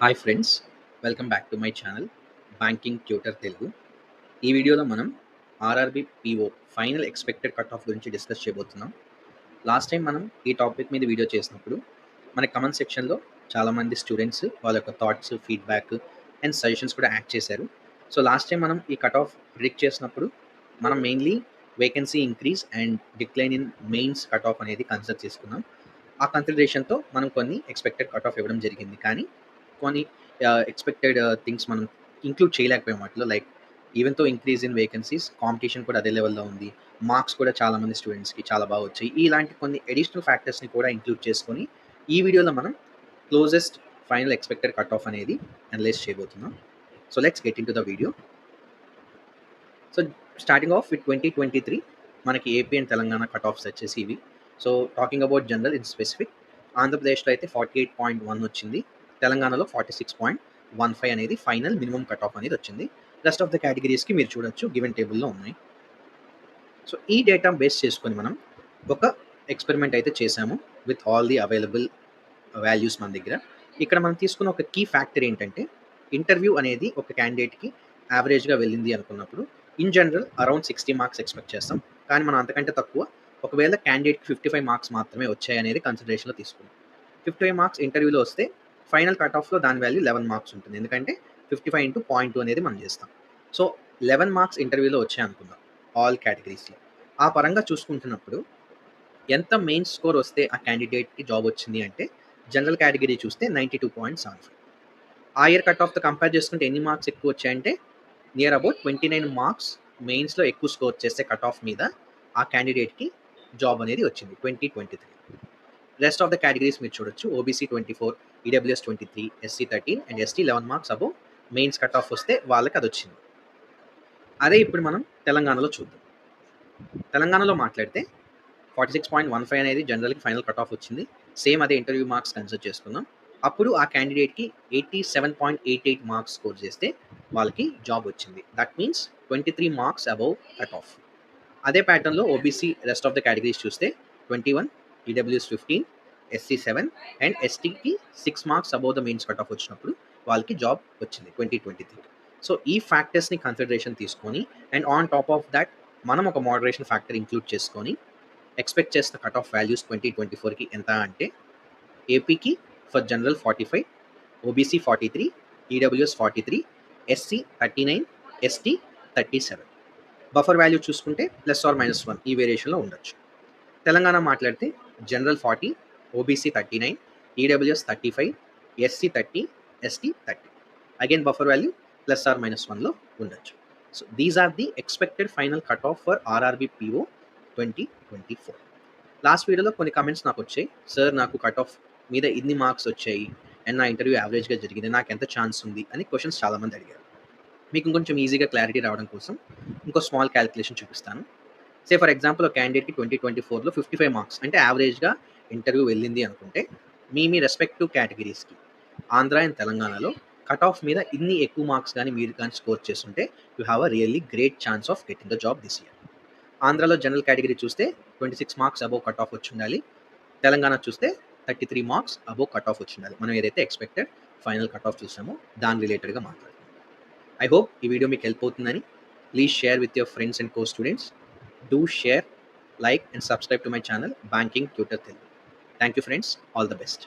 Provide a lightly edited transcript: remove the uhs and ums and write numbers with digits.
Hi friends, welcome back to my channel banking tutor Telugu. ఈ వీడియోలో మనం RRB PO final expected cut off గురించి discuss చేయబోతున్నాం. Last time మనం ఈ టాపిక్ మీద వీడియో చేసినప్పుడు మన కమెంట్ సెక్షన్లో చాలామంది స్టూడెంట్స్ వాళ్ళ యొక్క థాట్స్, ఫీడ్బ్యాక్ అండ్ సజెషన్స్ కూడా యాడ్ చేశారు. సో లాస్ట్ టైం మనం ఈ కట్ ఆఫ్ ప్రిడిక్ట్ చేసినప్పుడు మనం mainly vacancy increase and decline in mains cut of అనేది కన్సిడర్ చేసుకున్నాం. ఆ కన్సిడరేషన్తో మనం కొన్ని ఎక్స్పెక్టెడ్ కట్ ఆఫ్ ఇవ్వడం జరిగింది. కానీ కొన్ని ఎక్స్పెక్టెడ్ థింగ్స్ మనం ఇంక్లూడ్ చేయలేకపోయాం వాటిలో. లైక్ ఈవెన్ తో ఇంక్రీజ్ ఇన్ వేకెన్సీస్, కాంపిటీషన్ కూడా అదే లెవెల్లో ఉంది, మార్క్స్ కూడా చాలా మంది స్టూడెంట్స్కి చాలా బాగా వచ్చాయి. ఇలాంటి కొన్ని అడిషనల్ ఫ్యాక్టర్స్ని కూడా ఇంక్లూడ్ చేసుకొని ఈ వీడియోలో మనం closest final expected cut off అనేది అనలైజ్ చేయబోతున్నాం. So let's get in to the video. So starting of with 2023 మనకి AP and Telangana cut offs వచ్చేసి ఇవి. So talking about general in specific, ఆంధ్రప్రదేశ్లో అయితే 48.1 వచ్చింది, తెలంగాణలో 46.15 అనేది ఫైనల్ మినిమం కట్ ఆఫ్ అనేది వచ్చింది. రెస్ట్ ఆఫ్ ద కేటగిరీస్కి మీరు చూడొచ్చు గివెన్ టేబుల్లో ఉన్నాయి. సో ఈ డేటా బేస్ చేసుకొని మనం ఒక ఎక్స్పెరిమెంట్ అయితే చేశాము with all the available values మన దగ్గర. ఇక్కడ మనం తీసుకున్న ఒక కీ ఫ్యాక్టర్ ఏంటంటే, ఇంటర్వ్యూ అనేది ఒక క్యాండిడేట్కి యావరేజ్గా వెళ్ళింది అనుకున్నప్పుడు in general around 60 marks expect చేస్తాం. కానీ మనం అంతకంటే తక్కువ, ఒకవేళ క్యాండిడేట్కి 55 మార్క్స్ మాత్రమే వచ్చాయి అనేది కన్సిడరేషన్లో తీసుకున్నాం. 55 మార్క్స్ ఇంటర్వ్యూలో వస్తే ఫైనల్ కట్ ఆఫ్లో దాని వాల్యూ 11 మార్క్స్ ఉంటుంది. ఎందుకంటే 55 ఇంటూ 0.2 అనేది మనం చేస్తాం. సో 11 మార్క్స్ ఇంటర్వ్యూలో వచ్చాయి అనుకుందాం ఆల్ కేటగిరీస్లో. ఆ పరంగా చూసుకుంటున్నప్పుడు ఎంత మెయిన్ స్కోర్ వస్తే ఆ క్యాండిడేట్కి జాబ్ వచ్చింది అంటే, జనరల్ కేటగిరీ చూస్తే 92.75. ఆ ఇయర్ కట్ ఆఫ్తో కంపేర్ చేసుకుంటే ఎన్ని మార్క్స్ ఎక్కువ వచ్చాయంటే నియర్ అబౌట్ 29 మార్క్స్ మెయిన్స్లో ఎక్కువ స్కోర్ చేస్తే కట్ ఆఫ్ మీద ఆ క్యాండిడేట్కి జాబ్ అనేది వచ్చింది 2023. రెస్ట్ ఆఫ్ ద కేటగిరీస్ మీరు చూడొచ్చు, OBC 24, EWS 23, SC 13 and ST 11 marks above mains cut of వస్తే వాళ్ళకి అది వచ్చింది. అదే ఇప్పుడు మనం తెలంగాణలో చూద్దాం. తెలంగాణలో మాట్లాడితే 46.15 అనేది జనరల్కి ఫైనల్ కట్ ఆఫ్ వచ్చింది. సేమ్ అదే ఇంటర్వ్యూ మార్క్స్ కన్సిడర్ చేసుకుందాం. అప్పుడు ఆ క్యాండిడేట్కి 87.88 మార్క్స్ స్కోర్ చేస్తే వాళ్ళకి జాబ్ వచ్చింది. That means 23 marks above cut off. అదే ప్యాటర్న్లో OBC rest of the categories చూస్తే 21, ఈడబ్ల్యూఎస్ 15, ఎస్సీ 7 అండ్ ఎస్టీకి 6 marks above the mains cut off వచ్చినప్పుడు వాళ్ళకి జాబ్ వచ్చింది 2023. సో ఈ ఫ్యాక్టర్స్ని కన్సిడరేషన్ తీసుకొని and on top of that మనం ఒక మోడరేషన్ ఫ్యాక్టర్ ఇంక్లూడ్ చేసుకొని ఎక్స్పెక్ట్ చేసిన కట్ ఆఫ్ వాల్యూస్ 2024కి ఎంత అంటే, ఏపీకి for general 45, OBC 43, EWS 43, SC 39, ST 37. Buffer value చూసుకుంటే +or-1 ఈ వేరియేషన్లో ఉండొచ్చు. తెలంగాణ మాట్లాడితే general 40, OBC 39, EWS 35, SC 30, ST 30. Again buffer value +or-1లో ఉండొచ్చు. So these are the expected final cut off for RRB PO 2024. Last వీడియోలో కొన్ని కమెంట్స్ నాకు వచ్చాయి, సార్ నాకు కట్ ఆఫ్ మీద ఇన్ని మార్క్స్ వచ్చాయి అండ్ నా ఇంటర్వ్యూ యావరేజ్గా జరిగింది, నాకు ఎంత ఛాన్స్ ఉంది అని క్వశ్చన్స్ చాలామంది అడిగారు. మీకు ఇంకొంచెం ఈజీగా క్లారిటీ రావడం కోసం ఇంకో స్మాల్ క్యాలిక్యులేషన్ చూపిస్తాను. సే ఫర్ ఎగ్జాంపుల్ ఒక క్యాండిడేట్కి 2024లో 55 మార్క్స్ అంటే యావరేజ్గా ఇంటర్వ్యూ వెళ్ళింది అనుకుంటే, మీ రెస్పెక్టివ్ కేటగిరీస్కి ఆంధ్ర అండ్ తెలంగాణలో కట్ ఆఫ్ మీద ఇన్ని ఎక్కువ మార్క్స్ కానీ మీరు కానీ స్కోర్ చేస్తుంటే you have a really great chance of getting the job this year. ఆంధ్రాలో జనరల్ కేటగిరీ చూస్తే 26 మార్క్స్ అబోవ్ కట్ ఆఫ్ వచ్చి ఉండాలి, తెలంగాణ చూస్తే 33 మార్క్స్ అబోవ్ కట్ ఆఫ్ వచ్చి ఉండాలి. మనం ఏదైతే ఎక్స్పెక్టెడ్ ఫైనల్ కట్ ఆఫ్ చూసామో దాని రిలేటెడ్గా మాట్లాడుతున్నాం. ఐ హోప్ ఈ వీడియో మీకు హెల్ప్ అవుతుందని. Please share with your friends and co students. Do share, like and subscribe to my channel Banking Tutor Telugu. Thank you friends, all the best.